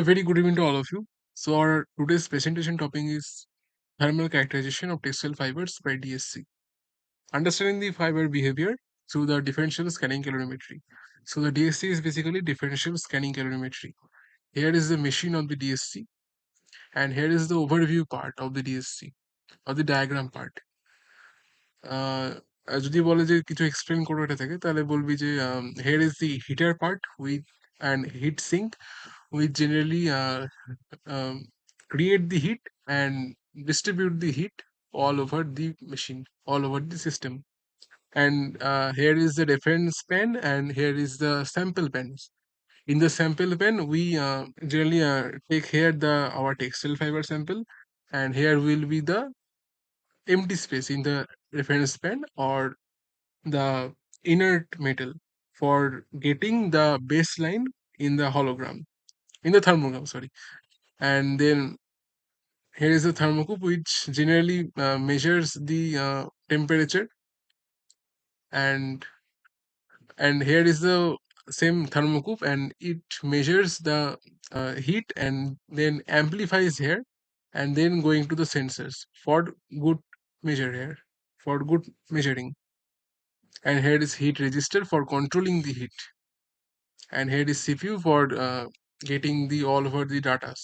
A very good evening to all of you. So our today's presentation topic is thermal characterization of textile fibers by DSC. Understanding the fiber behavior through the differential scanning calorimetry. So the DSC is basically differential scanning calorimetry. Here is the machine of the DSC, and here is the overview part of the DSC or the diagram part. আহ, যদি বলে যে কিছু explain করবো এটা থেকে তাহলে বলবি যে here is the heater part with and heat sink which generally um, create the heat and distribute the heat all over the machine, all over the system. And here is the reference pen, and here is the sample pen. In the sample pen, we generally take here the our textile fiber sample, and here will be the empty space in the reference pen or the inert metal for getting the baseline in the hologram, in the thermogram, sorry. And then here is the thermocouple, which generally measures the temperature, and here is the same thermocouple, and it measures the heat and then amplifies here, and then going to the sensors for good measure here, for good measuring. And here is heat register for controlling the heat, and here is CPU for getting the all over the datas.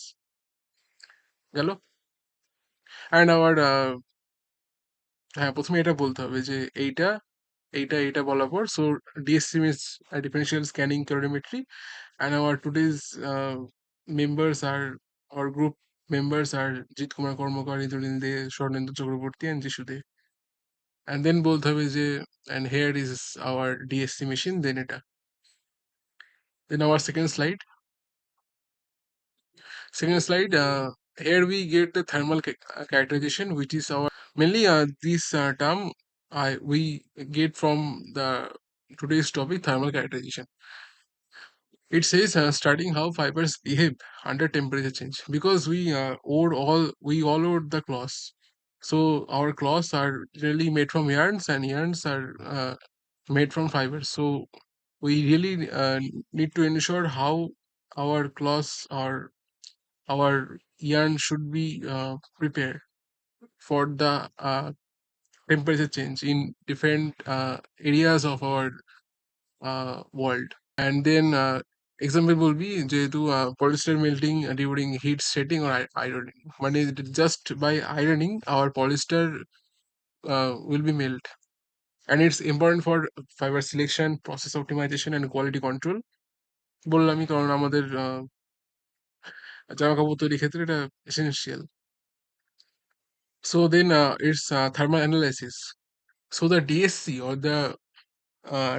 Hello, and our হ্যাঁ, ১ম এ এটা বলতে হবে যে এইটা বলার পর so DSC means differential scanning calorimetry, and our today's members are our group members are Jit Kumar Karmakar, Indranil De, Swarnendu Chakraborty and Jishu they. And then বলতে হবে যে and here is our DSC machine, then এটা. Then our second slide, here we get the thermal characterization, which is our mainly this term we get from the today's topic, thermal characterization. It says studying how fibers behave under temperature change, because we all owed the cloths. So our cloths are really made from yarns, and yarns are made from fibers. So we really need to ensure how our cloths or our yarn should be prepared for the temperature change in different areas of our world. And then example will be যেহেতু polyester melting during heat setting or ironing, মানে just by ironing our polyester will be melt, and it's important for fiber selection, process optimization and quality control. বললামই কারণ আমাদের জামা কাপড় তৈরির ক্ষেত্রে এটা essential. So then it's thermal analysis. So the DSC or the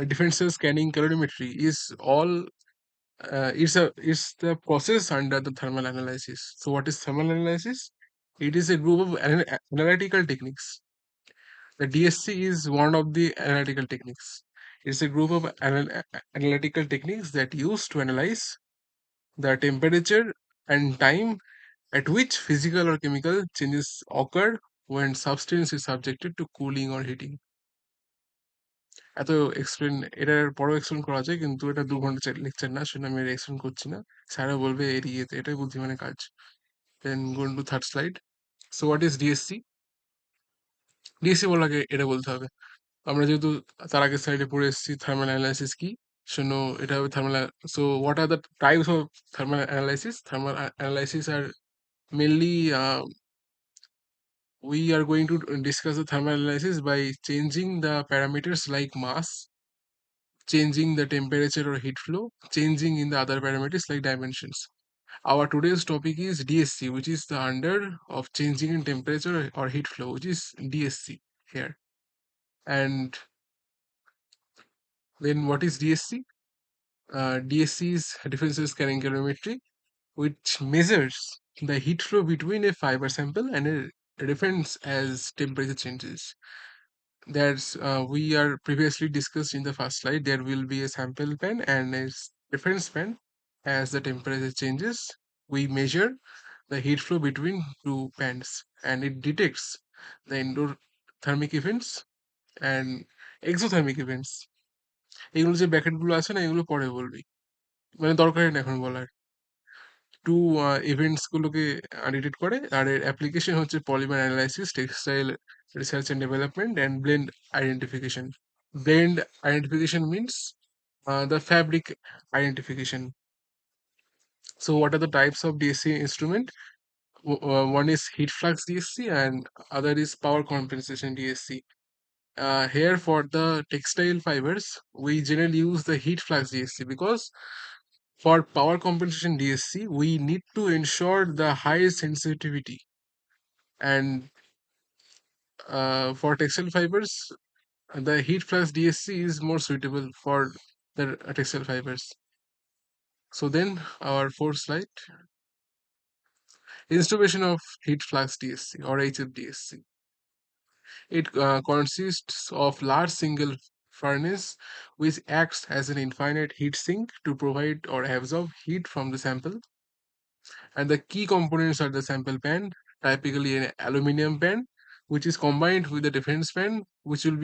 differential scanning calorimetry is all it's the process under the thermal analysis. So what is thermal analysis? It is a group of analytical techniques. The DSC is one of the analytical techniques. It's a group of analytical techniques that used to analyze the temperature and time at which physical or chemical changes occur when substance is subjected to cooling or heating. এত explain এটার বড় explain করা যায়, কিন্তু এটা ২ ঘন্টা lecture না, সেটা আমি এক্সপ্লেন করছি না। স্যারও বলবে এড়িয়ে যেতে, এটাই বুদ্ধিমানের কাজ। Then going to third slide. So what is DSC? DSC বলার আগে এটা বলতে হবে, আমরা যেহেতু তার আগের স্লাইডে পড়ে এসেছি থার্মাল অ্যানালাইসিস কি, শোনো এটা হবে thermal. So what are the types of thermal analysis? Thermal analysis are mainly we are going to discuss the thermal analysis by changing the parameters like mass, changing the temperature or heat flow, changing in the other parameters like dimensions. Our today's topic is DSC, which is the under of changing in temperature or heat flow, which is DSC here. And then what is DSC? DSC is differential scanning calorimetry, which measures the heat flow between a fiber sample and a reference as temperature changes. That's we are previously discussed in the first slide. There will be a sample pen and a reference pen. As the temperature changes, we measure the heat flow between two pans, and it detects the endothermic events and exothermic events. এগুলো যে ব্র্যাকেটগুলো আছে না, এগুলো পরে বলবি, মানে দরকারই না এখন বলার। টু ইভেন্টস গুলোকে ডিটেক্ট করে। আর এর অ্যাপ্লিকেশন হচ্ছে polymer analysis, textile research and development and blend identification. Blend identification means the fabric identification. So what are the types of DSC instrument? One is heat flux DSC and other is power compensation DSC. Here for the textile fibers, we generally use the heat flux DSC because for power compensation DSC, we need to ensure the high sensitivity. And for textile fibers, the heat flux DSC is more suitable for the textile fibers. So then our fourth slide, installation of heat flux DSC or HFDSC. It consists of large single furnace which acts as an infinite heat sink to provide or absorb heat from the sample. And the key components are the sample pan, typically an aluminum pan, which is combined with the reference pan, which should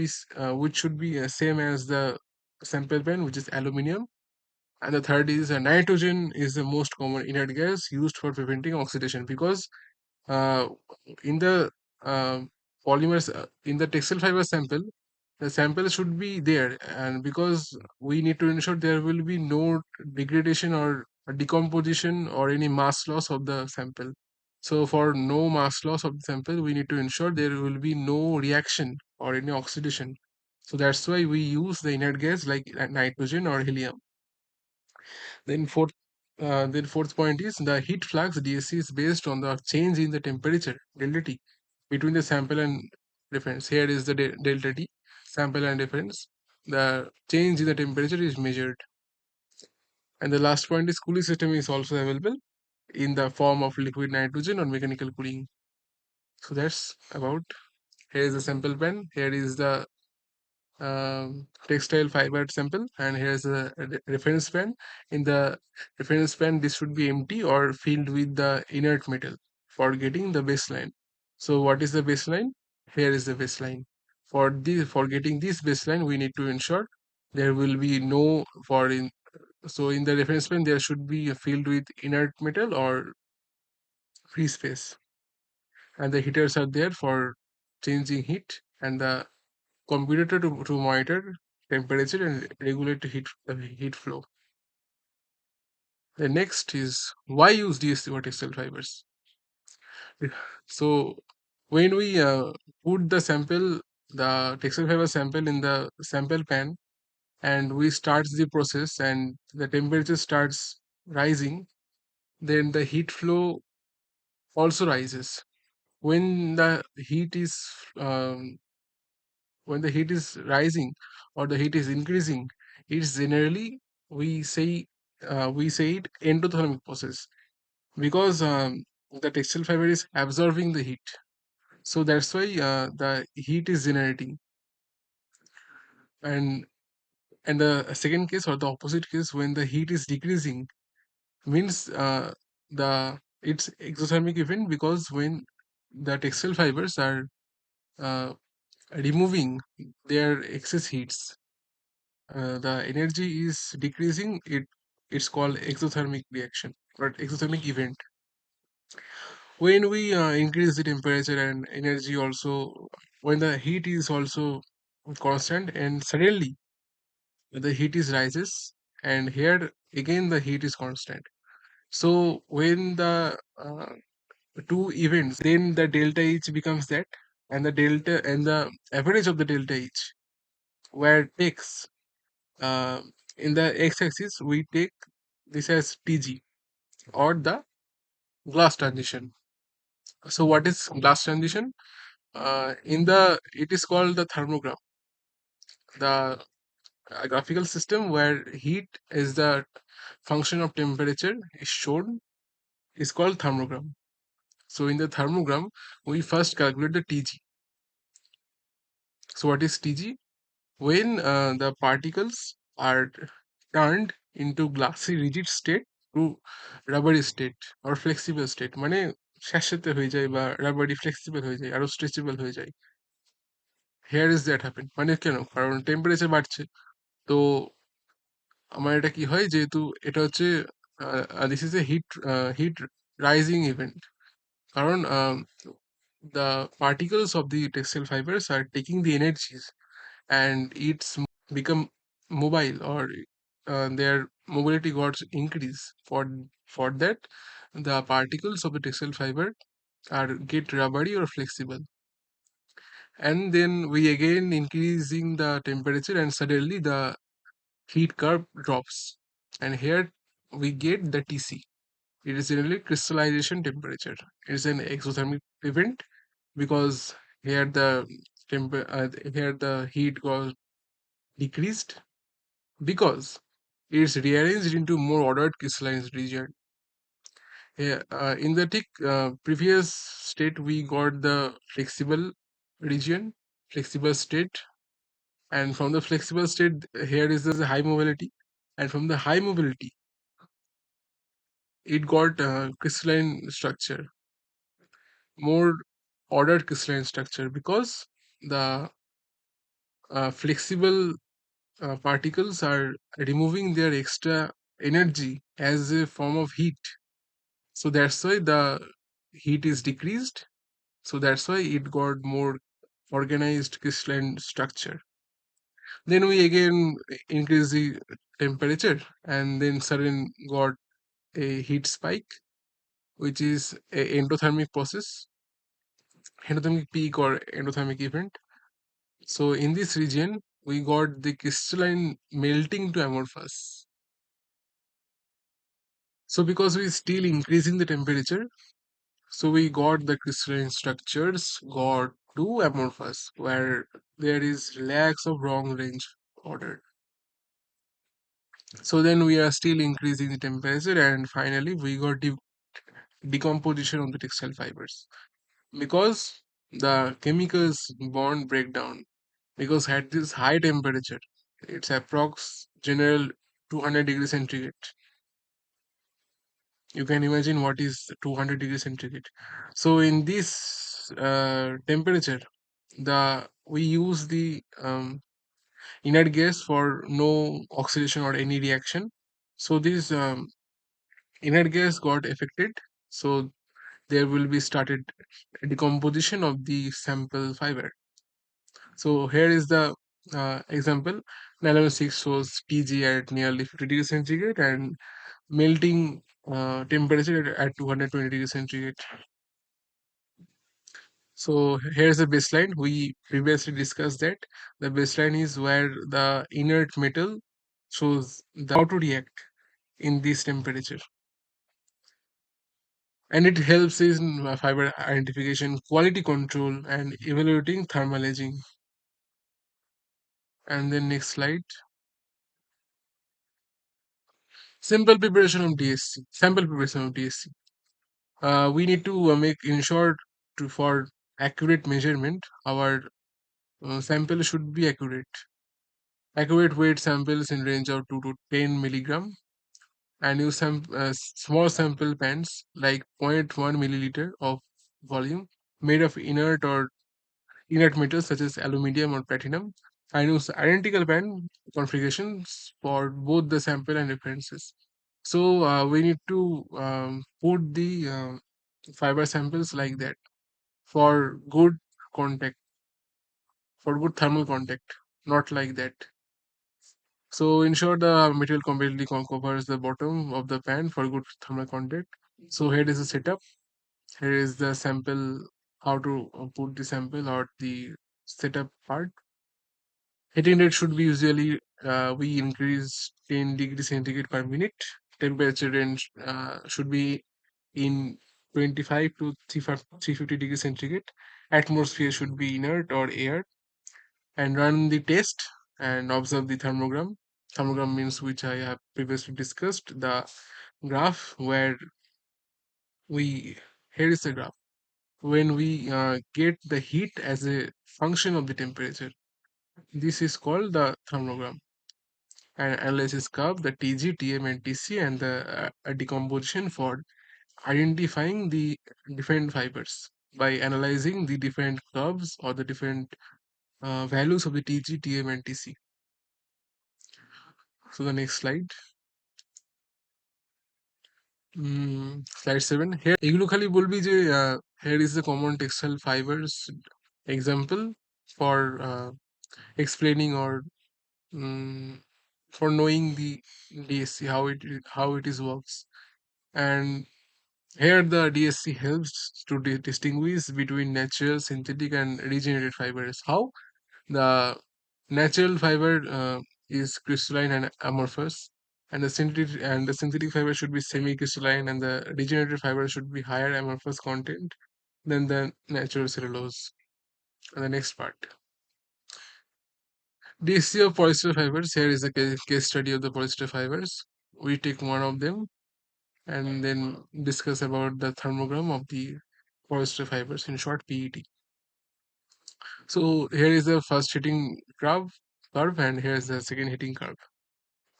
be same as the sample pan, which is aluminum. And the third is nitrogen is the most common inert gas used for preventing oxidation because uh, in the polymers in the textile fiber sample, the sample should be there, and because we need to ensure there will be no degradation or decomposition or any mass loss of the sample. So for no mass loss of the sample, we need to ensure there will be no reaction or any oxidation. So that's why we use the inert gas like nitrogen or helium. Then fourth point is the heat flux DSC is based on the change in the temperature delta T between the sample and reference. Here is the delta T, sample and reference. The change in the temperature is measured. And the last point is cooling system is also available in the form of liquid nitrogen or mechanical cooling. So that's about. Here is the sample pen. Here is the textile fiber sample, and here's a reference pen. In the reference pen, this should be empty or filled with the inert metal for getting the baseline. So what is the baseline? Here is the baseline. For getting this baseline, we need to ensure there will be no for in so in the reference pen there should be a filled with inert metal or free space, and the heaters are there for changing heat, and the computer to monitor temperature and regulate heat flow. The next is why use DSC for textile fibers. So when we put the textile fiber sample in the sample pan, and we start the process, and the temperature starts rising, then the heat flow also rises. When the heat is um, when the heat is rising or the heat is increasing, it's generally we say we say it endothermic process because the textile fiber is absorbing the heat. So that's why the heat is generating. And the second case or the opposite case, when the heat is decreasing, means the it's exothermic event because when the textile fibers are uh, removing their excess heats, the energy is decreasing. It's called exothermic reaction or exothermic event. When we increase the temperature and energy also, when the heat is also constant and suddenly the heat is rises, and here again the heat is constant. So when the two events, then the delta H becomes that, and the average of the delta H, where takes uh, in the x-axis we take this as TG or the glass transition. So what is glass transition? In the it is called the thermogram, the graphical system where heat is the function of temperature is shown is called thermogram. So in the thermogram, we first calculate the TG. So what is TG? When the particles are turned into glassy rigid state to rubbery state or flexible state, মানে স্যাঁতস্যাঁতে হয়ে যায় বা robbery flexible হয়ে যায় আরো stretchable হয়ে যায়। Hair is that happen, মানে কেন? কারণ টেম্পারেচার বাড়ছে। তো আমার এটা কি হয়, যেহেতু এটা হচ্ছে this is a heat rising event. কারণ the particles of the textile fibers are taking the energies and it's become mobile, or their mobility got increase. For that, the particles of the textile fiber are get rubbery or flexible, and then we again increasing the temperature and suddenly the heat curve drops, and here we get the TC. It is generally crystallization temperature. It is an exothermic event because here the here the heat got decreased because it's rearranged into more ordered crystalline region. Yeah, in the previous state, we got the flexible region, flexible state, and from the flexible state, here is the high mobility, and from the high mobility, it got crystalline structure, more ordered crystalline structure because the flexible particles are removing their extra energy as a form of heat. So that's why the heat is decreased. So that's why it got more organized crystalline structure. Then we again increase the temperature and then sudden got a heat spike, which is a endothermic process, endothermic peak or endothermic event. So in this region, we got the crystalline melting to amorphous. So because we still increasing the temperature, so we got the crystalline structures got to amorphous, where there is lax of wrong range order. So then we are still increasing the temperature, and finally we got decomposition of the textile fibers because the chemicals bond breakdown. Because at this high temperature, it's approx general 200 degrees centigrade. You can imagine what is 200 degrees centigrade. So in this temperature, the we use the inert gas for no oxidation or any reaction. So this inert gas got affected. So there will be started decomposition of the sample fiber. So here is the example. Nylon 6 shows TG at nearly 50 degrees centigrade and melting temperature at 220 degrees centigrade. So here's the baseline. We previously discussed that the baseline is where the inert metal shows the how to react in this temperature, and it helps in fiber identification, quality control, and evaluating thermal aging. And then next slide. Simple preparation of DSC. Sample preparation of DSC. We need to make ensure for accurate measurement. Our sample should be accurate. Accurate weight samples in range of 2 to 10 milligram, and use small sample pans like zero point 0.1 milliliter of volume made of inert metals such as aluminium or platinum, and use identical pan configurations for both the sample and references. So we need to put the fiber samples like that for good contact, for good thermal contact, not like that. So ensure the material completely covers the bottom of the pan for good thermal contact. So here is the setup. Here is the sample, how to put the sample or the setup part. Heating rate should be usually we increase 10 degrees centigrade per minute. Temperature range should be in 25 to 350 degrees centigrade. Atmosphere should be inert or air, and run the test and observe the thermogram. Thermogram means which I have previously discussed. The graph where we here is the graph when we get the heat as a function of the temperature. This is called the thermogram. And analysis curve, the TG, TM, and TC, and the decomposition for identifying the different fibers by analyzing the different curves or the different values of the TG, TM, and TC. So the next slide. Slide 7 here এগুলো খালি বলবি যে here is the common textile fibers example for explaining or um, for knowing the DSC how it is works. And here the DSC helps to distinguish between natural, synthetic, and regenerated fibers. How? The natural fiber is crystalline and amorphous, and the synthetic fiber should be semi-crystalline, and the regenerated fiber should be higher amorphous content than the natural cellulose. And the next part, DSC of polyester fibers. Here is a case study of the polyester fibers. We take one of them and then discuss about the thermogram of the polyester fibers, in short PET. So here is the first heating curve, and here is the second heating curve.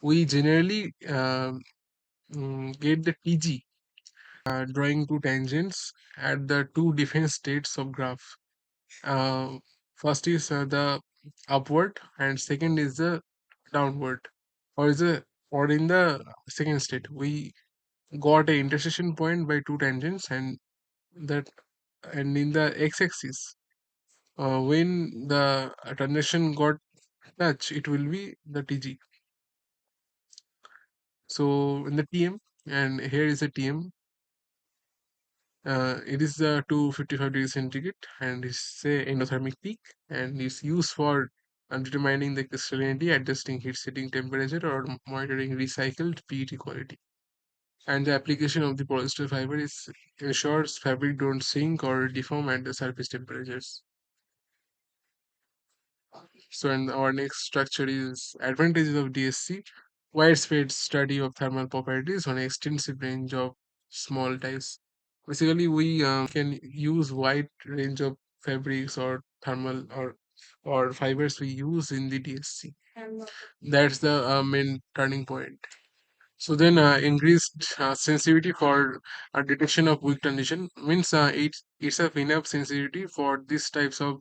We generally get the TG drawing two tangents at the two different states of graph. Uh, First is the upward, and second is the downward, or is the or in the second state we got a intersection point by two tangents, that and in the x-axis when the transition got touch, it will be the TG. So in the TM, and here is a TM. It is 255 degrees centigrade, and it's a endothermic peak, and is used for determining the crystallinity, adjusting heat setting temperature, or monitoring recycled PET quality. And the application of the polyester fiber is ensures fabric don't sink or deform at the surface temperatures. So, and our next structure is advantages of DSC, widespread study of thermal properties on an extensive range of small types. Basically, we can use wide range of fabrics or thermal or fibers we use in the DSC. That's the main turning point. So then, increased sensitivity for detection of weak transition means it's a enough sensitivity for these types of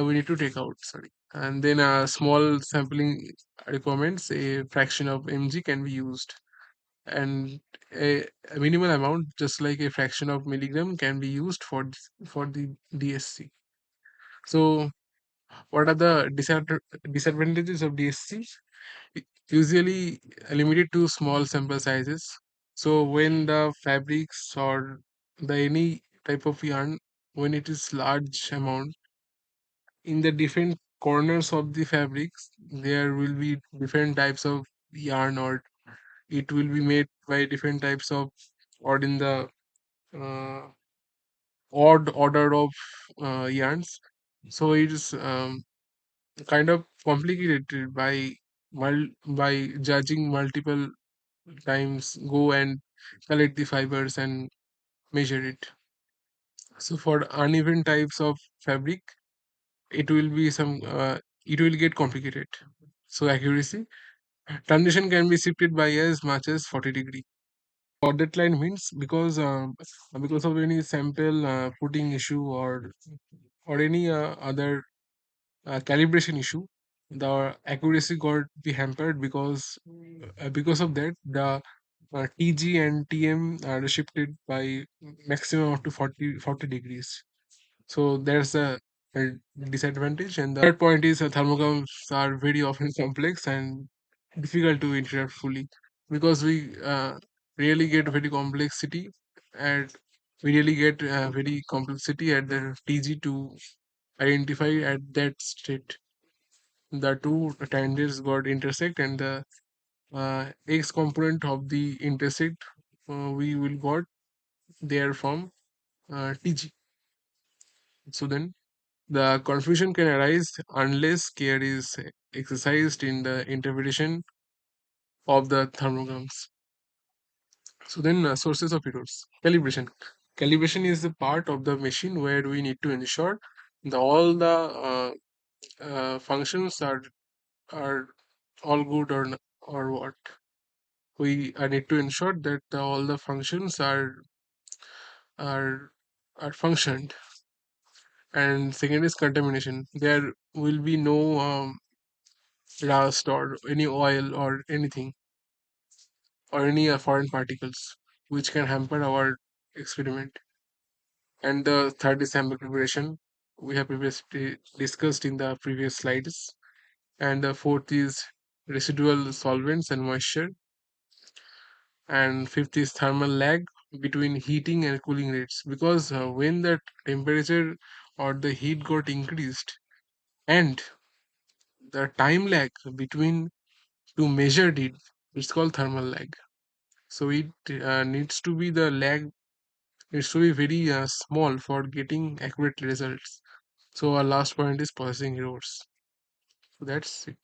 we need to take out, sorry. And then small sampling requirements, a fraction of mg can be used, and a minimal amount, just like a fraction of milligram, can be used for for the DSC. So what are the disadvantages of DSC? Usually limited to small sample sizes. So when the fabrics or the any type of yarn, when it is large amount, in the different corners of the fabrics there will be different types of yarn, or it will be made by different types of, or in the uh, odd order of yarns. So it is kind of complicated by judging multiple times, go and collect the fibers and measure it. So for uneven types of fabric, it will be it will get complicated. So accuracy, transition can be shifted by as much as 40 degree. Or deadline means because of any sample putting issue, or any other calibration issue, the accuracy got be hampered, because of that the TG and TM are shifted by maximum up to 40 degrees. So there's a disadvantage. And the third point is thermograms are very often complex and difficult to interpret fully, because we really get very complexity, and we really get very complexity at the TG to identify at that state. The two tangents got intersect, and the x component of the intersect we will got there from TG. So then the confusion can arise unless care is exercised in the interpretation of the thermograms. So then, sources of errors. Calibration. Calibration is the part of the machine where we need to ensure all the functions are all good, or what. We need to ensure that all the functions are are functioned. And second is contamination. There will be no rust or any oil or anything. or any foreign particles which can hamper our experiment. And the third is sample preparation. We have previously discussed in the previous slides. And the fourth is residual solvents and moisture. And fifth is thermal lag between heating and cooling rates. Because when the temperature or the heat got increased, and the time lag between to measure it, it's called thermal lag. So it needs to be the lag needs to be very small for getting accurate results. So our last point is processing errors. So that's it.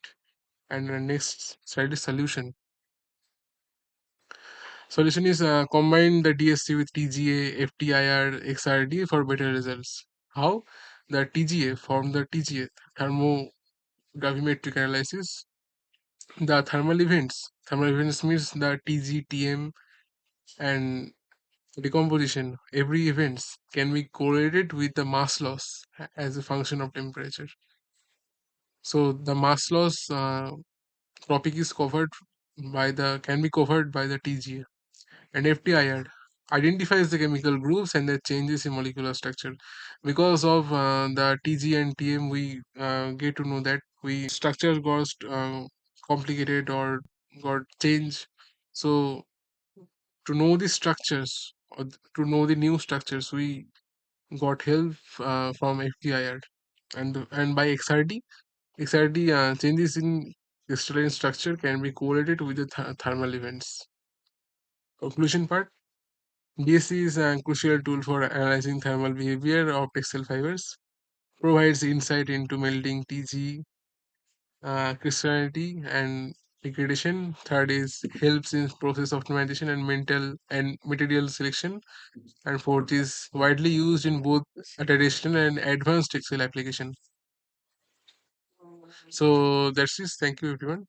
And the next slide is solution. Solution is combine the DSC with TGA, FTIR, XRD for better results. How? The TGA from the TGA, thermogravimetric analysis. The thermal events means the TG, TM, and decomposition. Every events can be correlated with the mass loss as a function of temperature. So the mass loss topic is covered by the can be covered by the TGA. And FTIR identifies the chemical groups and the changes in molecular structure. Because of the TG and TM, we get to know that we structure got complicated or got changed. So to know the structures or to know the new structures, we got help from FTIR and by XRD. XRD changes in crystalline structure can be correlated with the thermal events. Conclusion part. DSC is a crucial tool for analyzing thermal behavior of textile fibers, provides insight into melting TG, crystallinity, and degradation. Third is helps in process optimization and mental and material selection. And fourth is widely used in both traditional and advanced textile application. So that's it. Thank you, everyone.